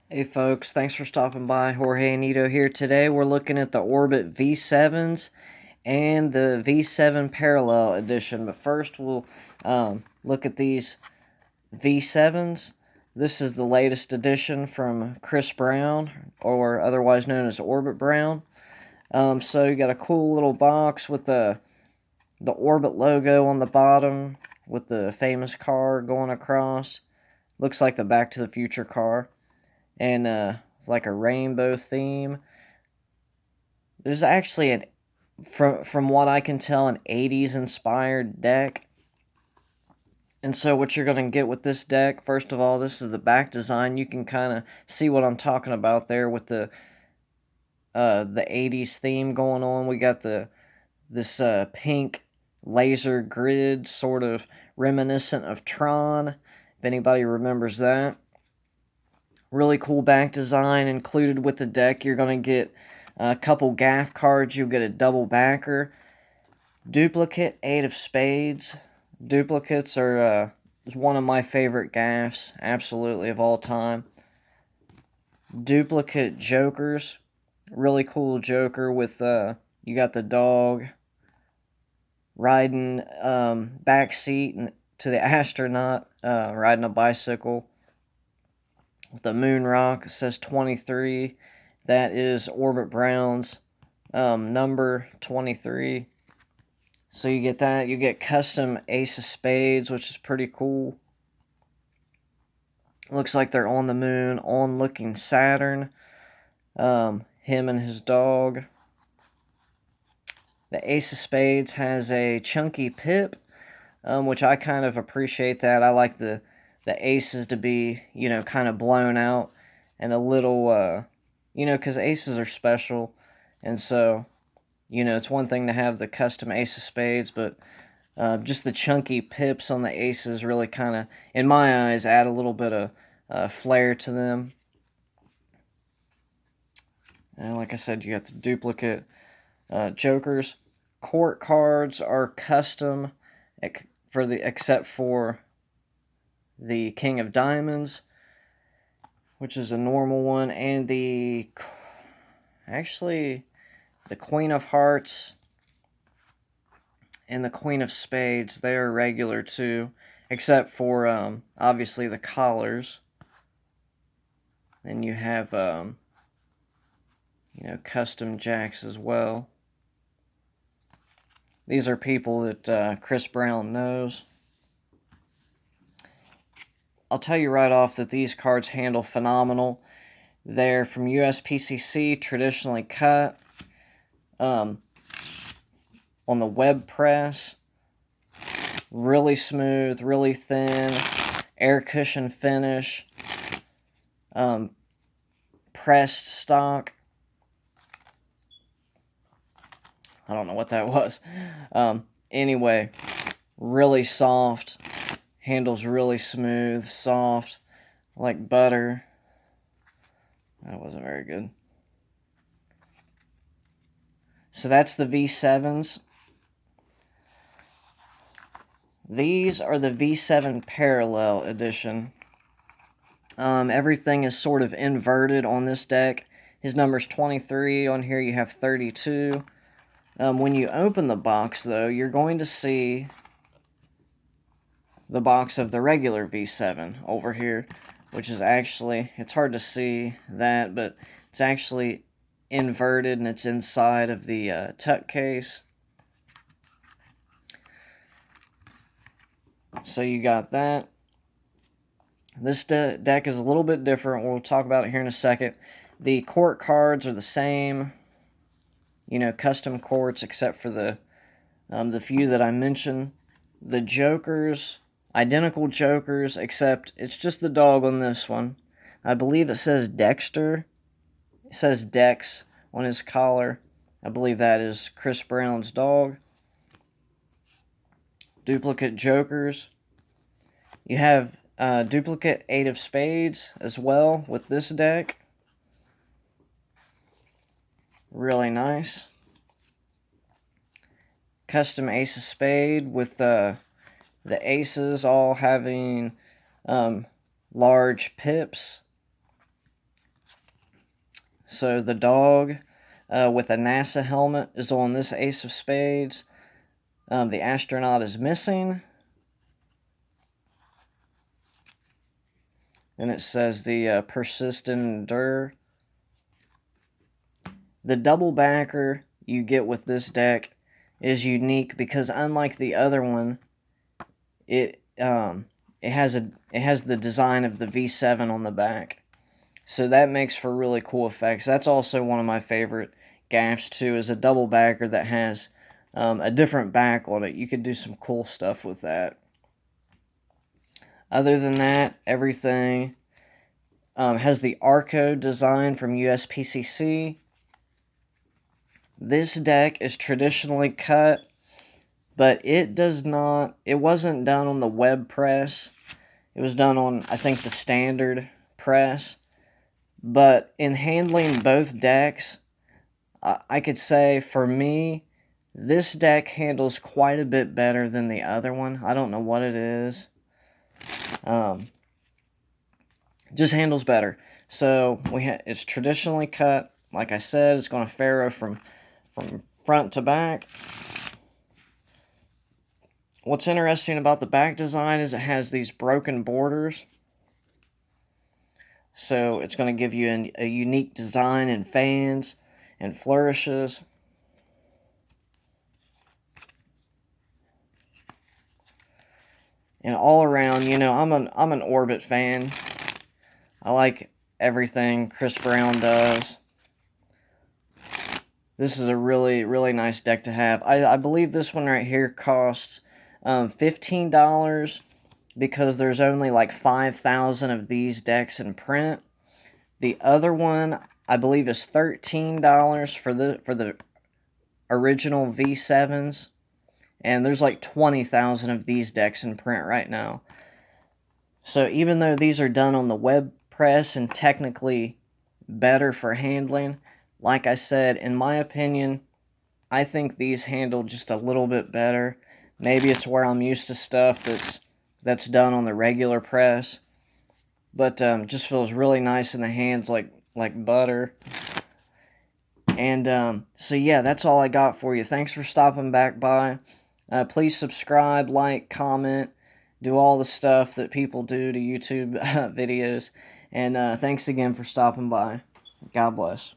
Hey folks, thanks for stopping by. Jorge Anito here. Today we're looking at the Orbit V7s and the V7 Parallel Edition. But first we'll look at these V7s. This is the latest edition from Chris Brown, or otherwise known as Orbit Brown. So you got a cool little box with the Orbit logo on the bottom with the famous car going across. Looks like the Back to the Future car. And like a rainbow theme. There's actually from what I can tell, an 80s inspired deck. And so what you're going to get with this deck, first of all, this is the back design. You can kind of see what I'm talking about there with the 80s theme going on. We got this pink laser grid, sort of reminiscent of Tron, if anybody remembers that. Really cool back design included with the deck. You're going to get a couple gaff cards. You'll get a double backer. Duplicate, 8 of spades. Duplicates are one of my favorite gaffs, absolutely, of all time. Duplicate jokers. Really cool joker with, you got the dog riding back seat to the astronaut riding a bicycle. The moon rock, it says 23. That is Orbit Brown's number 23. So you get that. You get custom Ace of Spades, which is pretty cool. Looks like they're on the moon, on looking Saturn. Him and his dog. The Ace of Spades has a chunky pip, which I kind of appreciate that. I like the aces to be, kind of blown out and a little, because aces are special. And so, it's one thing to have the custom Ace of Spades, but just the chunky pips on the aces really kind of, in my eyes, add a little bit of flair to them. And like I said, you got the duplicate jokers. Court cards are custom except for the King of Diamonds, which is a normal one, and the Queen of Hearts and the Queen of Spades, they are regular too, except for obviously the collars. Then you have custom jacks as well. These are people that Chris Brown knows. I'll tell you right off that these cards handle phenomenal. They're from USPCC, traditionally cut on the web press. Really smooth, really thin, air cushion finish, pressed stock. I don't know what that was. Anyway, really soft. Handles really smooth, soft, like butter. That wasn't very good. So that's the V7s. These are the V7 Parallel Edition. Everything is sort of inverted on this deck. His number's 23. On here you have 32. When you open the box, though, you're going to see the box of the regular V7 over here, which is actually, it's hard to see that, but it's actually inverted and it's inside of the tuck case. So you got that. This deck is a little bit different. We'll talk about it here in a second. The court cards are the same, custom courts, except for the few that I mentioned. The jokers, identical jokers, except it's just the dog on this one. I believe it says Dexter. It says Dex on his collar. I believe that is Chris Brown's dog. Duplicate jokers. You have duplicate 8 of spades as well with this deck. Really nice. Custom ace of spade with the aces all having large pips. So the dog with a NASA helmet is on this ace of spades. The astronaut is missing. And it says the persist and endure. The double backer you get with this deck is unique because unlike the other one, it has the design of the V7 on the back. So that makes for really cool effects. That's also one of my favorite gaffs too, is a double backer that has a different back on it. You can do some cool stuff with that. Other than that, everything has the Arco design from USPCC. This deck is traditionally cut, but it wasn't done on the web press. It was done on, I think, the standard press. But in handling both decks, I could say, for me, this deck handles quite a bit better than the other one. I don't know what it is. Just handles better. So it's traditionally cut. Like I said, it's going to Pharaoh from front to back. What's interesting about the back design is it has these broken borders. So it's going to give you a unique design and fans and flourishes. And all around, you know, I'm an Orbit fan. I like everything Chris Brown does. This is a really, really nice deck to have. I believe this one right here costs $15 because there's only like 5,000 of these decks in print. The other one, I believe, is $13 for the original V7s. And there's like 20,000 of these decks in print right now. So even though these are done on the web press and technically better for handling, like I said, in my opinion, I think these handle just a little bit better. Maybe it's where I'm used to stuff that's done on the regular press. But just feels really nice in the hands, like butter. And so yeah, that's all I got for you. Thanks for stopping back by. Please subscribe, like, comment, do all the stuff that people do to YouTube videos. And thanks again for stopping by. God bless.